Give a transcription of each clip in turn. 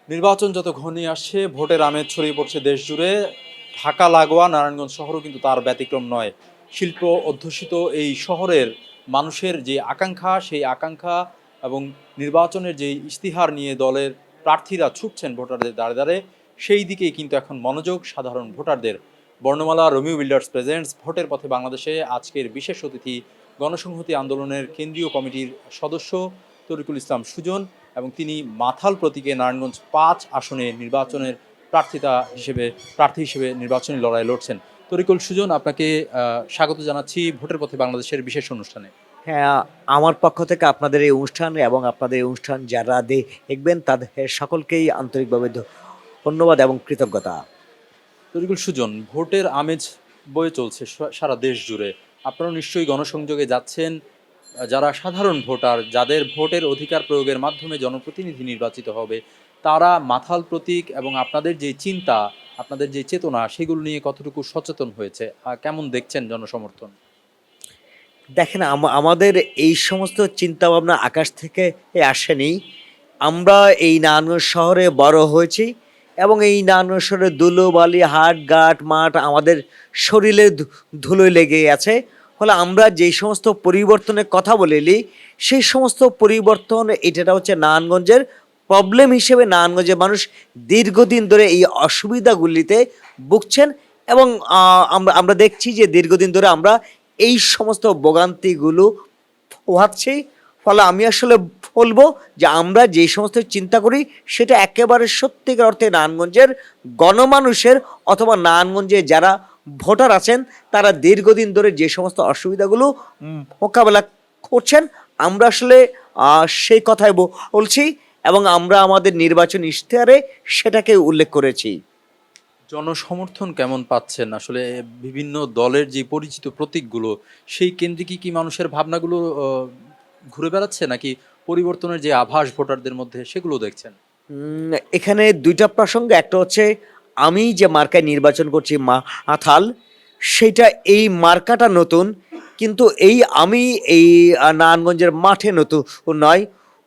নির্বাচন যত ঘনিয়ে আসছে, ভোটের আমেজ ছড়িয়ে পড়ছে দেশ জুড়ে। ঢাকা লাগোয়া নারায়ণগঞ্জ শহরও কিন্তু তার ব্যতিক্রম নয়। শিল্প অধ্যুষিত এই শহরের মানুষের যে আকাঙ্ক্ষা, সেই আকাঙ্ক্ষা এবং নির্বাচনের যে ইশতিহার নিয়ে দলের প্রার্থীরা ছুটছেন ভোটারদের দ্বারে দ্বারে, সেই দিকেই কিন্তু এখন মনোযোগ সাধারণ ভোটারদের। বর্ণমালা রোমিও বিল্ডার্স প্রেজেন্টস ভোটের পথে বাংলাদেশে আজকের বিশেষ অতিথি গণসংহতি আন্দোলনের কেন্দ্রীয় কমিটির সদস্য তরিকুল ইসলাম সুজন, এবং তিনি মাথাল প্রতীকে নারায়ণগঞ্জ ৫ আসনে নির্বাচনের প্রার্থী হিসেবে নির্বাচনী লড়াই লড়ছেন। তরিকুল সুজন, আপনাকে স্বাগত জানাচ্ছি ভোটের পথে বাংলাদেশের বিশেষ অনুষ্ঠানে। হ্যাঁ, আমার পক্ষ থেকে আপনাদের এই অনুষ্ঠান এবং আপনাদের এই অনুষ্ঠান যারা দেখবেন তাদের সকলকেই আন্তরিকভাবে ধন্যবাদ এবং কৃতজ্ঞতা। তরিকুল সুজন, ভোটের আমেজ বয়ে চলছে সারা দেশ জুড়ে। আপনারা নিশ্চয়ই গণসংযোগে যাচ্ছেন। যারা সাধারণ ভোটার, যাদের ভোটের অধিকার প্রয়োগের মাধ্যমে জনপ্রতিনিধি নির্বাচিত হবে, তারা মাথাল প্রতীক এবং আপনাদের যে চিন্তা, আপনাদের যে চেতনা, সেগুলো নিয়ে কতটুকু সচেতন হয়েছে? কেমন দেখছেন জনসমর্থন? দেখেন, আমাদের এই সমস্ত চিন্তাভাবনা আকাশ থেকে আসেনি। আমরা এই নারায়ণগঞ্জ শহরে বড় হয়েছি এবং এই নারায়ণগঞ্জ শহরে ধুলোবালি, হাট ঘাট মাঠ আমাদের শরীরে ধুলোয় লেগে আছে। ফলে আমরা যেই সমস্ত পরিবর্তনের কথা বলিলি, সেই সমস্ত পরিবর্তন এটা হচ্ছে নারায়ণগঞ্জের প্রবলেম হিসেবে নারায়ণগঞ্জের মানুষ দীর্ঘদিন ধরে এই অসুবিধাগুলিতে ভুগছেন। এবং আমরা আমরা দেখছি যে দীর্ঘদিন ধরে আমরা এই সমস্ত ভোগান্তিগুলো পোহাচ্ছি। ফলে আমি আসলে বলবো যে আমরা যে সমস্ত চিন্তা করি সেটা একেবারে সত্যিকার অর্থে নারায়ণগঞ্জের গণমানুষের অথবা নারায়ণগঞ্জে যারা ভোটার আছেন তারা দীর্ঘদিন ধরে যে সমস্ত অসুবিধাগুলো মোকাবেলা করছেন, আমরা আসলে সেই কথাই বলছি এবং আমরা আমাদের নির্বাচন ইশতেহারে সেটাকে উল্লেখ করেছি। জনসমর্থন কেমন পাচ্ছেন? আসলে বিভিন্ন দলের যে পরিচিত প্রতীকগুলো, সেই কেন্দ্রে কি মানুষের ভাবনাগুলো ঘুরে বেড়াচ্ছে, নাকি পরিবর্তনের যে আভাস ভোটারদের মধ্যে সেগুলো দেখছেন? এখানে দুইটা প্রসঙ্গ। একটা হচ্ছে আমি যে মার্কায় নির্বাচন করছি মাথাল, সেটা এই মার্কাটা নতুন, কিন্তু আমি এই নারায়ণগঞ্জের মাঠে নতুন নয়।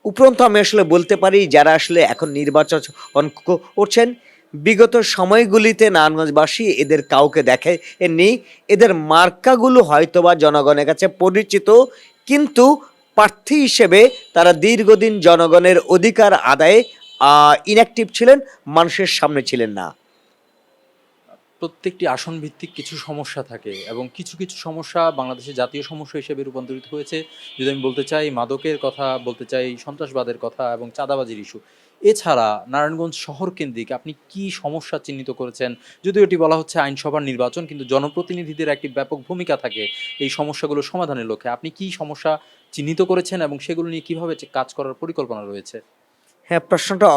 উপরন্তু আমি আসলে বলতে পারি যারা আসলে এখন নির্বাচন করছেন, বিগত সময়গুলিতে নারায়ণগঞ্জবাসী এদের কাউকে দেখেনি। এদের মার্কাগুলো হয়তোবা জনগণের কাছে পরিচিত, কিন্তু প্রার্থী হিসেবে তারা দীর্ঘদিন জনগণের অধিকার আদায়ে ইনঅ্যাক্টিভ ছিলেন, মানুষের সামনে ছিলেন না। প্রত্যেকটি আসন ভিত্তিক কিছু সমস্যা থাকে এবং কিছু কিছু সমস্যা বাংলাদেশের জাতীয় সমস্যা হিসেবে রূপান্তরিত হয়েছে। যদি আমি বলতে চাই মাদকের কথা, বলতে চাই সন্ত্রাসবাদের কথা এবং চাঁদাবাজির ইস্যু। এছাড়া নারায়ণগঞ্জ শহর কেন্দ্রিক আপনি কি সমস্যা চিহ্নিত করেছেন? যদিও এটি বলা হচ্ছে আইনসভার নির্বাচন, কিন্তু জনপ্রতিনিধিদের একটি ব্যাপক ভূমিকা থাকে এই সমস্যাগুলো সমাধানের লক্ষ্যে। আপনি কি সমস্যা চিহ্নিত করেছেন এবং সেগুলো নিয়ে কিভাবে কাজ করার পরিকল্পনা রয়েছে? হ্যাঁ, প্রশ্নটা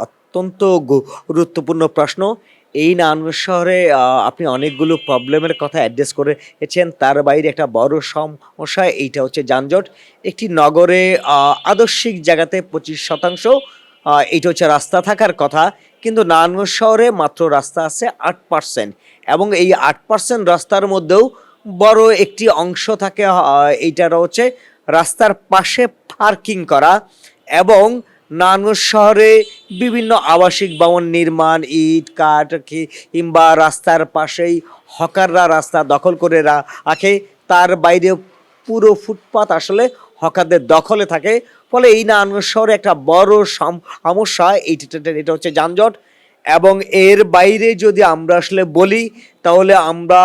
অত্যন্ত গুরুত্বপূর্ণ প্রশ্ন। এই নারায়ণগঞ্জ শহরে আপনি অনেকগুলো প্রবলেমের কথা অ্যাড্রেস করেছেন। তার বাইরে একটা বড় সমস্যা এইটা হচ্ছে যানজট। একটি নগরে আদর্শিক জায়গাতে 25% এইটা হচ্ছে রাস্তা থাকার কথা, কিন্তু নারায়ণগঞ্জ শহরে মাত্র রাস্তা আছে 8%। এবং এই 8% রাস্তার মধ্যেও বড় একটি অংশ থাকে এইটার হচ্ছে রাস্তার পাশে পার্কিং করা। এবং নারায়ণগঞ্জ শহরে বিভিন্ন আবাসিক ভবন নির্মাণ, ইট কাঠ কিংবা রাস্তার পাশেই হকাররা রাস্তা দখল করে রাখে। তার বাইরে পুরো ফুটপাত আসলে হকারদের দখলে থাকে। ফলে এই নারায়ণগঞ্জ শহরে একটা বড় সমস্যা এটা হচ্ছে যানজট। এবং এর বাইরে যদি আমরা আসলে বলি, তাহলে আমরা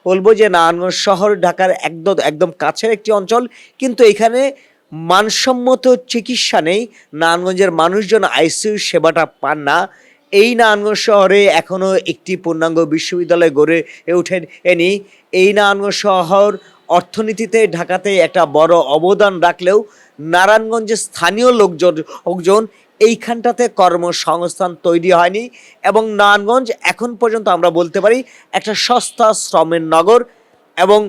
বলবো যে নারায়ণগঞ্জ শহর ঢাকার একদম একদম কাছের একটি অঞ্চল, কিন্তু এখানে মানসম্মত চিকিৎসা নেই। নারায়ণগঞ্জের মানুষজন আইসিইউ সেবাটা পান না। এই নারায়ণগঞ্জ শহরে এখনও একটি পূর্ণাঙ্গ বিশ্ববিদ্যালয় গড়ে ওঠেনি। এই নারায়ণগঞ্জ শহর অর্থনীতিতে ঢাকাতে একটা বড় অবদান রাখলেও নারায়ণগঞ্জের স্থানীয় লোকজন এইখানটাতে কর্মসংস্থান তৈরি হয়নি। এবং নারায়ণগঞ্জ এখন পর্যন্ত আমরা বলতে পারি একটা সস্তা শ্রমের নগর। এবং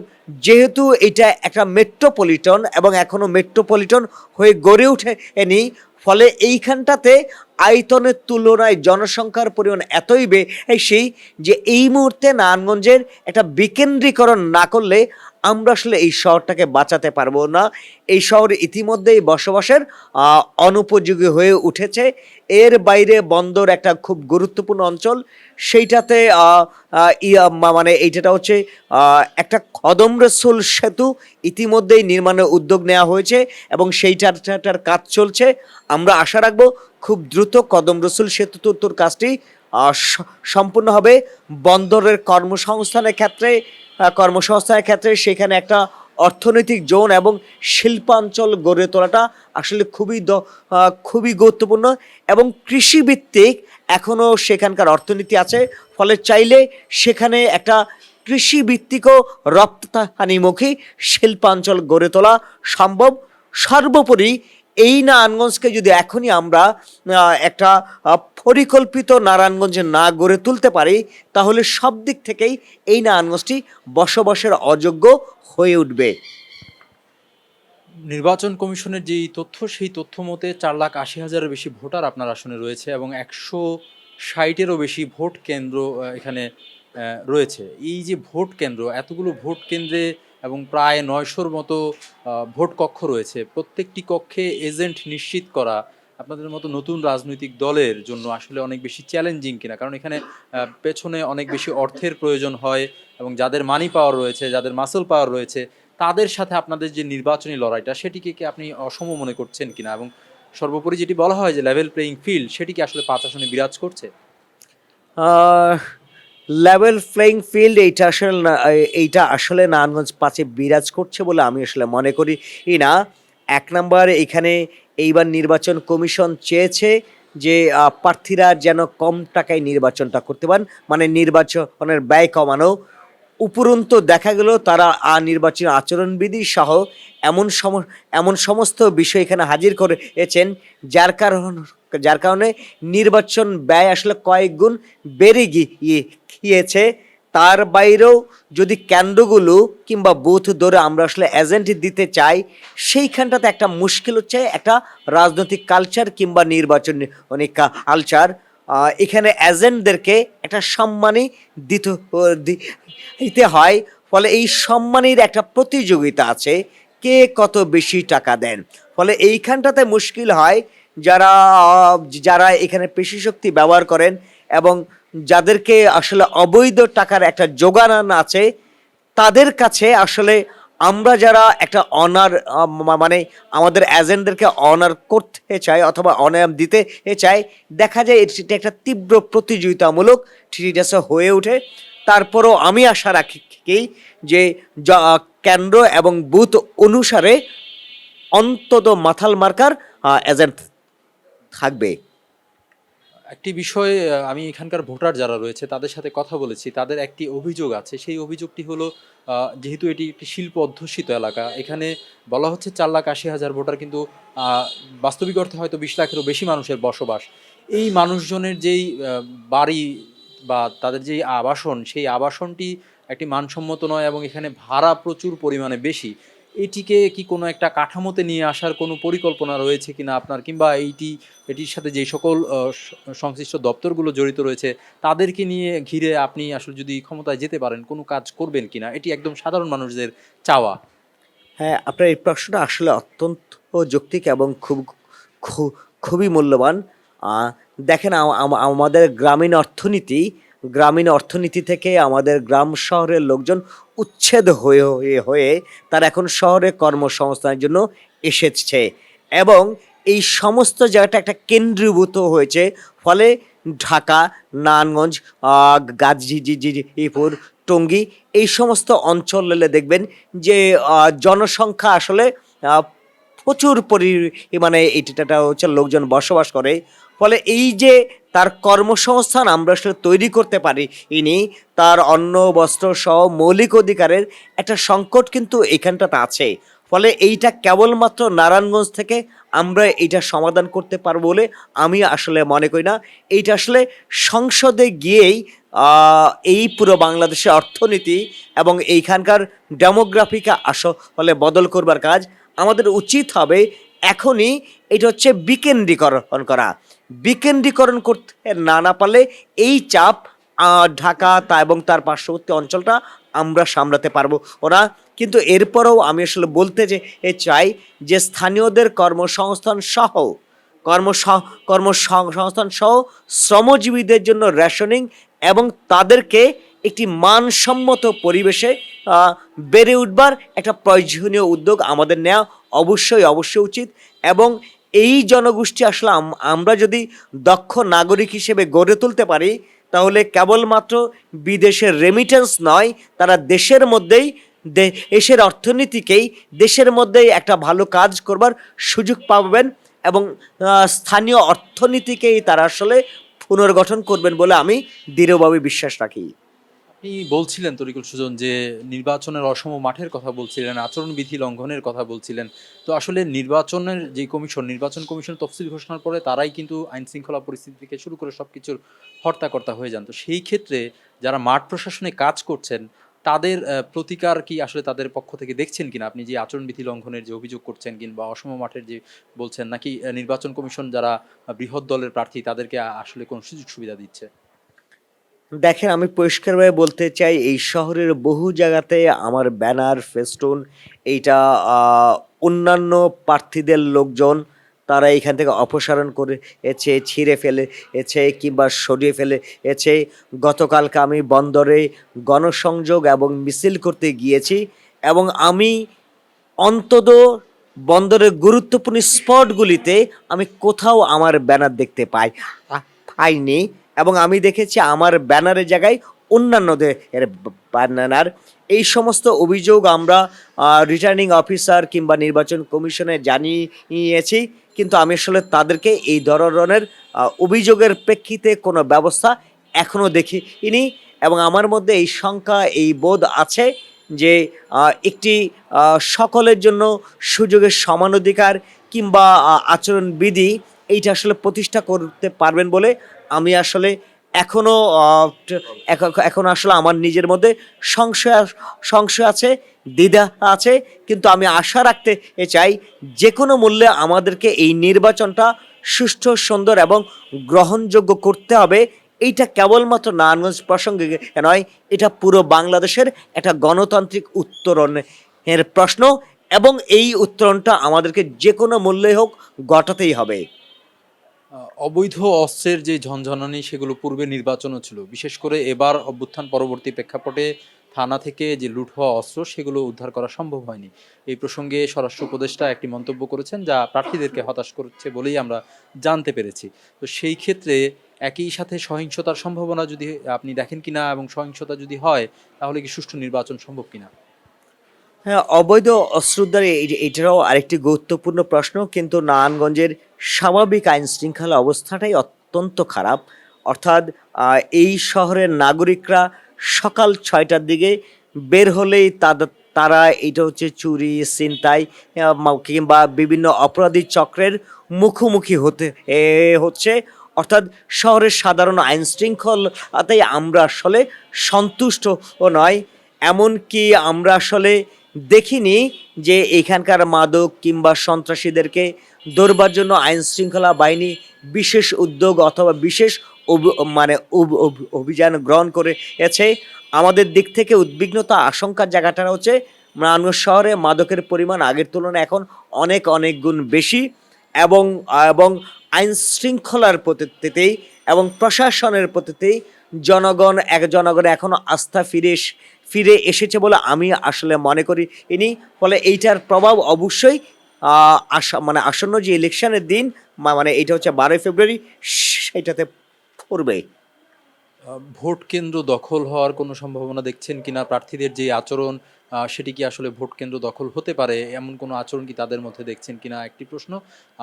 যেহেতু এটা একটা মেট্রোপলিটন এবং এখনও মেট্রোপলিটন হয়ে গড়ে ওঠেনি, ফলে এইখানটাতে আয়তনের তুলনায় জনসংখ্যার পরিমাণ এতই বেশি যে এই মুহূর্তে নারায়ণগঞ্জের একটা বিকেন্দ্রীকরণ না করলে আমরা আসলে এই শহরটাকে বাঁচাতে পারবো না। এই শহর ইতিমধ্যেই বসবাসের অনুপযোগী হয়ে উঠেছে। এর বাইরে বন্দর একটা খুব গুরুত্বপূর্ণ অঞ্চল, সেইটাতে মানে এইটা হচ্ছে একটা কদম রসুল সেতু ইতিমধ্যেই নির্মাণের উদ্যোগ নেওয়া হয়েছে এবং সেইটার কাজ চলছে। আমরা আশা রাখবো খুব দ্রুত কদম রসুল সেতুর কাজটি সম্পূর্ণ হবে। বন্দরের কর্মসংস্থানের ক্ষেত্রে সেখানে একটা অর্থনৈতিক জোন এবং শিল্পাঞ্চল গড়ে তোলাটা আসলে খুবই গুরুত্বপূর্ণ এবং কৃষিভিত্তিক এখনও সেখানকার অর্থনীতি আছে। ফলে চাইলে সেখানে একটা কৃষিভিত্তিক ও রপ্তানিমুখী শিল্পাঞ্চল গড়ে তোলা সম্ভব। সর্বোপরি এই নারায়ণগঞ্জকে যদি এখনই আমরা একটা পরিকল্পিত নারায়ণগঞ্জে না গড়ে তুলতে পারি, তাহলে সব দিক থেকেই এই নারায়ণগঞ্জটি বসবাসের অযোগ্য হয়ে উঠবে। নির্বাচন কমিশনের যেই তথ্য, সেই তথ্য মতে 4,80,000-এর বেশি ভোটার আপনার আসনে রয়েছে এবং 160-এরও বেশি ভোট কেন্দ্র এখানে রয়েছে। এই যে ভোট কেন্দ্র, এতগুলো ভোট কেন্দ্রে এবং প্রায় 900-র মতো ভোট কক্ষ রয়েছে, প্রত্যেকটি কক্ষে এজেন্ট নিশ্চিত করা আপনাদের মতো নতুন রাজনৈতিক দলের জন্য আসলে অনেক বেশি চ্যালেঞ্জিং কিনা? কারণ এখানে পেছনে অনেক বেশি অর্থের প্রয়োজন হয় এবং যাদের মানি পাওয়ার রয়েছে, যাদের মাসল পাওয়ার রয়েছে, তাদের সাথে আপনাদের যে নির্বাচনী লড়াইটা, সেটিকে কি আপনি অসম মনে করছেন কিনা? এবং সর্বোপরি যেটি বলা হয় যে লেভেল প্লেয়িং ফিল্ড, সেটি কি আসলে 5 আসনে বিরাজ করছে? লেভেল প্লেইং ফিল্ড এইটা আসলে নারায়ণগঞ্জ 5-এ বিরাজ করছে বলে আমি আসলে মনে করি না। এক নাম্বার, এখানে এইবার নির্বাচন কমিশন চেয়েছে যে প্রার্থীরা যেন কম টাকায় নির্বাচনটা করতে পারেন, মানে নির্বাচনের ব্যয় কমানো। উপরন্তু দেখা গেল তারা নির্বাচনী আচরণবিধি সহ এমন এমন সমস্ত বিষয় এখানে হাজির করেছেন, যার কারণে নির্বাচন ব্যয় আসলে কয়েক গুণ বেড়ে গিয়েছে। তার বাইরেও যদি কেন্দ্রগুলো কিংবা বুথ ধরে আমরা আসলে এজেন্ট দিতে চাই, সেইখানটাতে একটা মুশকিল হচ্ছে একটা রাজনৈতিক কালচার কিংবা নির্বাচনী কালচার। এখানে এজেন্টদেরকে একটা সম্মানই দিতে হয়। ফলে এই সম্মানের একটা প্রতিযোগিতা আছে, কে কত বেশি টাকা দেন। ফলে এইখানটাতে মুশকিল হয় যারা যারা এখানে পেশি শক্তি ব্যবহার করেন এবং যাদেরকে আসলে অবৈধ টাকার একটা যোগান আছে, তাদের কাছে আসলে আমরা যারা একটা অনার মানে আমাদের এজেন্টদেরকে অনার করতে চাই অথবা অনার দিতে চাই, দেখা যায় এটা একটা তীব্র প্রতিযোগিতামূলক ঠিকাছে হয়ে ওঠে। তারপরও আমি আশা রাখি যে কেন্দ্র এবং বুথ অনুসারে অন্তত মাথাল মার্কার এজেন্ট থাকবে। একটি বিষয়, আমি এখানকার ভোটার যারা রয়েছে তাদের সাথে কথা বলেছি, তাদের একটি অভিযোগ আছে। সেই অভিযোগটি হলো, যেহেতু এটি একটি শিল্প অধ্যুষিত এলাকা, এখানে বলা হচ্ছে 4,80,000 ভোটার, কিন্তু বাস্তবিক অর্থে হয়তো 20 লাখেরও বেশি মানুষের বসবাস। এই মানুষজনের যেই বাড়ি বা তাদের যেই আবাসন, সেই আবাসনটি একটি মানসম্মত নয় এবং এখানে ভাড়া প্রচুর পরিমাণে বেশি। এটিকে কি কোনো একটা কাঠামোতে নিয়ে আসার কোনো পরিকল্পনা রয়েছে কিনা আপনার, কিংবা এটির সাথে যে সকল সংশ্লিষ্ট দপ্তরগুলো জড়িত রয়েছে তাদেরকে নিয়ে ঘিরে আপনি আসলে যদি ক্ষমতায় যেতে পারেন কোনো কাজ করবেন কিনা? এটি একদম সাধারণ মানুষদের চাওয়া। হ্যাঁ, আপনার এই প্রশ্নটা আসলে অত্যন্ত যৌক্তিক এবং খুবই মূল্যবান। দেখেন, আমাদের গ্রামীণ অর্থনীতি থেকে আমাদের গ্রাম শহরের লোকজন উচ্ছেদ হয়ে হয়ে হয়ে তারা এখন শহরে কর্মসংস্থানের জন্য এসেছে এবং এই সমস্ত জায়গাটা একটা কেন্দ্রীভূত হয়েছে। ফলে ঢাকা, নারায়ণগঞ্জ, গাজীপুর, টঙ্গী, এই সমস্ত অঞ্চলে দেখবেন যে জনসংখ্যা আসলে প্রচুর পরিমাণে এইটা হচ্ছে লোকজন বসবাস করে। ফলে এই যে তার কর্মসংস্থান আমরা আসলে তৈরি করতে পারি ইনি, তার অন্ন বস্ত্র সহ মৌলিক অধিকারের একটা সংকট কিন্তু এখানটাতে আছে। ফলে এইটা কেবলমাত্র নারায়ণগঞ্জ থেকে আমরা এইটা সমাধান করতে পারবো বলে আমি আসলে মনে করি না। এইটা আসলে সংসদে গিয়েই এই পুরো বাংলাদেশের অর্থনীতি এবং এইখানকার ডেমোগ্রাফিকে আসলে বদল করবার কাজ আমাদের উচিত হবে। এখনই এটা হচ্ছে বিকেন্দ্রীকরণ করতে না পারলে এই চাপ ঢাকা তা এবং তার পার্শ্ববর্তী অঞ্চলটা আমরা সামলাতে পারবো ওরা। কিন্তু এরপরেও আমি আসলে বলতে যে চাই যে স্থানীয়দের কর্মসংস্থান সহ কর্মসংস্থান সহ শ্রমজীবীদের জন্য রেশনিং এবং তাদেরকে একটি মানসম্মত পরিবেশে বেড়ে উঠবার একটা প্রয়োজনীয় উদ্যোগ আমাদের নেওয়া অবশ্যই উচিত। এবং এই জনগোষ্ঠী আসলে আমরা যদি দক্ষ নাগরিক হিসেবে গড়ে তুলতে পারি, তাহলে কেবলমাত্র বিদেশের রেমিটেন্স নয়, তারা দেশের মধ্যেই দেশের অর্থনীতিকেই দেশের মধ্যেই একটা ভালো কাজ করবার সুযোগ পাবেন এবং স্থানীয় অর্থনীতিকেই তারা আসলে পুনর্গঠন করবেন বলে আমি দৃঢ়ভাবে বিশ্বাস রাখি। আপনি বলছিলেন তরিকুল সুজন যে নির্বাচনের অসম মাঠের কথা বলছিলেন, আচরণবিধি লঙ্ঘনের কথা বলছিলেন। তো আসলে নির্বাচনের যে কমিশন, নির্বাচন কমিশন তফসিল ঘোষণার পরে তারাই কিন্তু আইন শৃঙ্খলা পরিস্থিতি থেকে শুরু করে সব কিছুর হর্তাকর্তা হয়ে যান। তো সেই ক্ষেত্রে যারা মাঠ প্রশাসনে কাজ করছেন তাদের প্রতিকার কি আসলে তাদের পক্ষ থেকে দেখছেন কিনা? আপনি যে আচরণবিধি লঙ্ঘনের যে অভিযোগ করছেন কিংবা অসম মাঠের যে বলছেন, নাকি নির্বাচন কমিশন যারা বৃহৎ দলের প্রার্থী তাদেরকে আসলে কোনো সুযোগ সুবিধা দিচ্ছে? দেখেন, আমি পরিষ্কারভাবে বলতে চাই, এই শহরের বহু জায়গাতে আমার ব্যানার ফেস্টুন এইটা অন্যান্য প্রার্থীদের লোকজন তারা এখান থেকে অপসারণ করে ছিঁড়ে ফেলে কিংবা সরিয়ে ফেলে। গতকালকে আমি বন্দরে গণসংযোগ এবং মিছিল করতে গিয়েছি এবং আমি অন্তত বন্দরের গুরুত্বপূর্ণ স্পটগুলিতে আমি কোথাও আমার ব্যানার দেখতে পাইনি এবং আমি দেখেছি আমার ব্যানারের জায়গায় অন্যান্যদের ব্যানার। এই সমস্ত অভিযোগ আমরা রিটার্নিং অফিসার কিংবা নির্বাচন কমিশনে জানিয়েছি, কিন্তু আমি আসলে তাদেরকে এই ধরনের অভিযোগের প্রেক্ষিতে কোনো ব্যবস্থা এখনও দেখিনি এবং আমার মধ্যে এই শঙ্কা, এই বোধ আছে যে একটি সকলের জন্য সুযোগের সমান অধিকার কিংবা আচরণবিধি এইটা আসলে প্রতিষ্ঠা করতে পারবেন বলে আমি আসলে এখনো এখন আসলে আমার নিজের মধ্যে সংশয় আছে, দ্বিধা আছে। কিন্তু আমি আশা রাখতে চাই যে কোনো মূল্যে আমাদেরকে এই নির্বাচনটা সুষ্ঠু, সুন্দর এবং গ্রহণযোগ্য করতে হবে। এইটা কেবলমাত্র নারায়ণগঞ্জ প্রসঙ্গে নয়, এটা পুরো বাংলাদেশের একটা গণতান্ত্রিক উত্তরণের প্রশ্ন এবং এই উত্তরণটা আমাদেরকে যে কোনো মূল্যে হোক ঘটাতেই হবে। অবৈধ অস্ত্রের যে ঝনঝনানি সেগুলো পূর্বে নির্বাচনও ছিল, বিশেষ করে এবার অভ্যুত্থান পরবর্তী প্রেক্ষাপটে থানা থেকে যে লুট হওয়া অস্ত্র সেগুলো উদ্ধার করা সম্ভব হয়নি। এই প্রসঙ্গে স্বরাষ্ট্র উপদেষ্টা একটি মন্তব্য করেছেন যা প্রার্থীদেরকে হতাশ করছে বলেই আমরা জানতে পেরেছি। তো সেই ক্ষেত্রে একই সাথে সহিংসতার সম্ভাবনা যদি আপনি দেখেন কিনা এবং সহিংসতা যদি হয় তাহলে কি সুষ্ঠু নির্বাচন সম্ভব কিনা? হ্যাঁ, অবৈধ অস্ত্র উদ্ধার এটাও আরেকটি গুরুত্বপূর্ণ প্রশ্ন, কিন্তু নারায়ণগঞ্জের স্বাভাবিক আইন শৃঙ্খলা অবস্থাটাই অত্যন্ত খারাপ। অর্থাৎ এই শহরের নাগরিকরা সকাল 6টার দিকে বের হলেই তারা এটা হচ্ছে চুরি, ছিনতাই কিংবা বিভিন্ন অপরাধী চক্রের মুখোমুখি হচ্ছে। অর্থাৎ শহরের সাধারণ আইন শৃঙ্খলাতেই আমরা আসলে সন্তুষ্ট নয়। এমনকি আমরা আসলে দেখিনি যে এখানকার মাদক কিংবা সন্ত্রাসীদেরকে ধরবার জন্য আইন শৃঙ্খলা বাহিনী বিশেষ উদ্যোগ অথবা বিশেষ অভিযান গ্রহণ করেছে। আমাদের দিক থেকে উদ্বিগ্নতা, আশঙ্কার জায়গাটা হচ্ছে নারায়ণগঞ্জ শহরে মাদকের পরিমাণ আগের তুলনায় এখন অনেক অনেক গুণ বেশি এবং এবং আইন শৃঙ্খলার প্রতিতেই এবং প্রশাসনের প্রতিতেই জনগণ এখনো আস্থা ফিরে এসেছে বলে আমি আসলে মনে করি ইনি। ফলে এইটার প্রভাব অবশ্যই আসন্ন যে ইলেকশনের দিন, এইটা হচ্ছে 12 ফেব্রুয়ারি, সেটাতে পড়বে। ভোট কেন্দ্র দখল হওয়ার কোনো সম্ভাবনা দেখছেন কিনা? প্রার্থীদের যে আচরণ সেটি কি আসলে ভোট কেন্দ্র দখল হতে পারে, এমন কোনো আচরণ কি তাদের মধ্যে দেখছেন কিনা, একটি প্রশ্ন।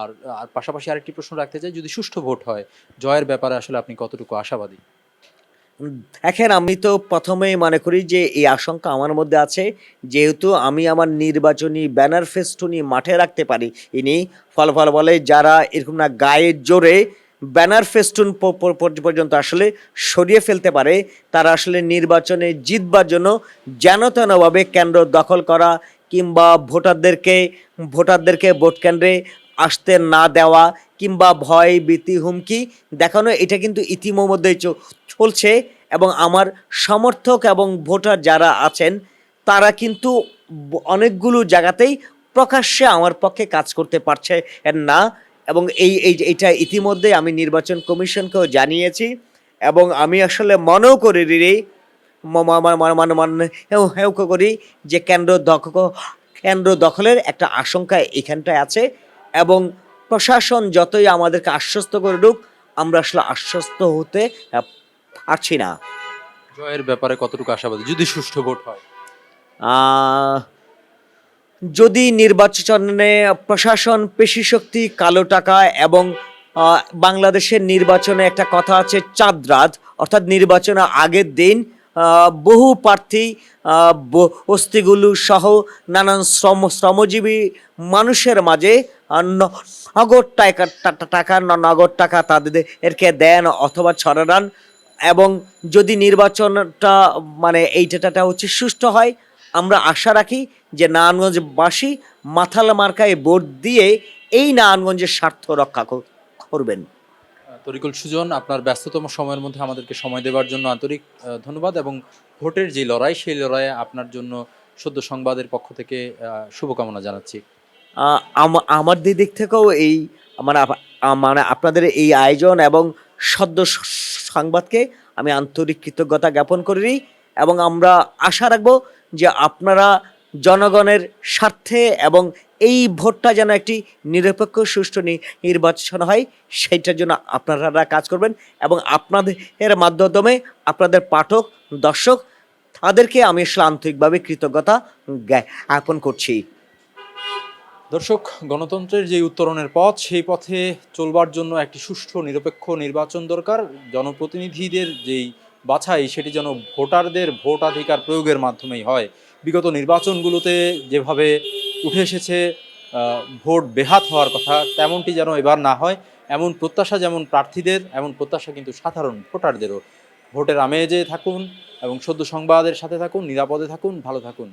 আর আর পাশাপাশি আরেকটি প্রশ্ন রাখতে চাই, যদি সুষ্ঠু ভোট হয় জয়ের ব্যাপারে আসলে আপনি কতটুকু আশাবাদী? দেখেন, আমি তো প্রথমেই মনে করি যে এই আশঙ্কা আমার মধ্যে আছে, যেহেতু আমি আমার নির্বাচনী ব্যানার ফেস্টুনি মাঠে রাখতে পারি ইনি। ফলে যারা এরকম না গায়ের জোরে ব্যানার ফেস্টুন পর্যন্ত আসলে সরিয়ে ফেলতে পারে, তারা আসলে নির্বাচনে জিতবার জন্য যেন তেনভাবে কেন্দ্র দখল করা কিংবা ভোটারদেরকে ভোট কেন্দ্রে আসতে না দেওয়া কিংবা ভয়, ভীতি, হুমকি দেখানো, এটা কিন্তু ইতিমধ্যেই চলছে এবং আমার সমর্থক এবং ভোটার যারা আছেন তারা কিন্তু অনেকগুলো জায়গাতেই প্রকাশ্যে আমার পক্ষে কাজ করতে পারছে না, এবং এইটা ইতিমধ্যে আমি নির্বাচন কমিশনকেও জানিয়েছি। এবং আমি আসলে মনেও করি হেউ করি যে কেন্দ্র দখলের একটা আশঙ্কা এখানটায় আছে, এবং প্রশাসন যতই আমাদেরকে আশ্বস্ত করে দিক আমরা আসলে আশ্বস্ত হতে পারছি না। জয়ের ব্যাপারে কতটুকু আশাবাদী যদি সুষ্ঠু ভোট হয়? আহ, যদি নির্বাচনে প্রশাসন, পেশিশক্তি, কালো টাকা এবং বাংলাদেশের নির্বাচনে একটা কথা আছে চাঁদ রাত, অর্থাৎ নির্বাচনের আগের দিন বহু প্রার্থী বস্তিগুলো সহ নানান শ্রমজীবী মানুষের মাঝে নগদ নগদ টাকা তাদেরকে দেন অথবা ছড়ান, এবং যদি নির্বাচনটা মানে এইটা হচ্ছে সুষ্ঠু হয়, আমরা আশা রাখি যে নারায়ণগঞ্জবাসী মাথাল মার্কায় ভোট দিয়ে এই নারায়ণগঞ্জের স্বার্থ রক্ষা করবেন। তরিকুল সুজন, আপনার ব্যস্ততম সময়ের মধ্যে আমাদেরকে সময় দেওয়ার জন্য আন্তরিক ধন্যবাদ, এবং ভোটের যে লড়াই সেই লড়াইয়ে আপনার জন্য সদ্য সংবাদের পক্ষ থেকে শুভকামনা জানাচ্ছি। আমার দিক থেকেও এই মানে মানে আপনাদের এই আয়োজন এবং সদ্য সংবাদকে আমি আন্তরিক কৃতজ্ঞতা জ্ঞাপন করি, এবং আমরা আশা রাখব যে আপনারা জনগণের স্বার্থে এবং এই ভোটটা যেন একটি নিরপেক্ষ সুষ্ঠু নির্বাচন হয় সেইটার জন্য আপনারা কাজ করবেন, এবং আপনাদের মাধ্যমে আপনাদের পাঠক, দর্শক, তাদেরকে আমি আসলে আন্তরিকভাবে কৃতজ্ঞতা জ্ঞাপন করছি। দর্শক, গণতন্ত্রের যে উত্তরণের পথ, সেই পথে চলবার জন্য একটি সুষ্ঠু নিরপেক্ষ নির্বাচন দরকার। জনপ্রতিনিধিদের যেই বাছাই সেটি যেন ভোটারদের ভোটাধিকার প্রয়োগের মাধ্যমেই হয়। বিগত নির্বাচনগুলোতে যেভাবে উঠে এসেছে ভোট বেহাত হওয়ার কথা, তেমনটি যেন এবার না হয়, এমন প্রত্যাশা যেমন প্রার্থীদের, এমন প্রত্যাশা কিন্তু সাধারণ ভোটারদেরও। ভোটের আমেজে থাকুন এবং সদ্য সংবাদের সাথে থাকুন, নিরাপদে থাকুন, ভালো থাকুন।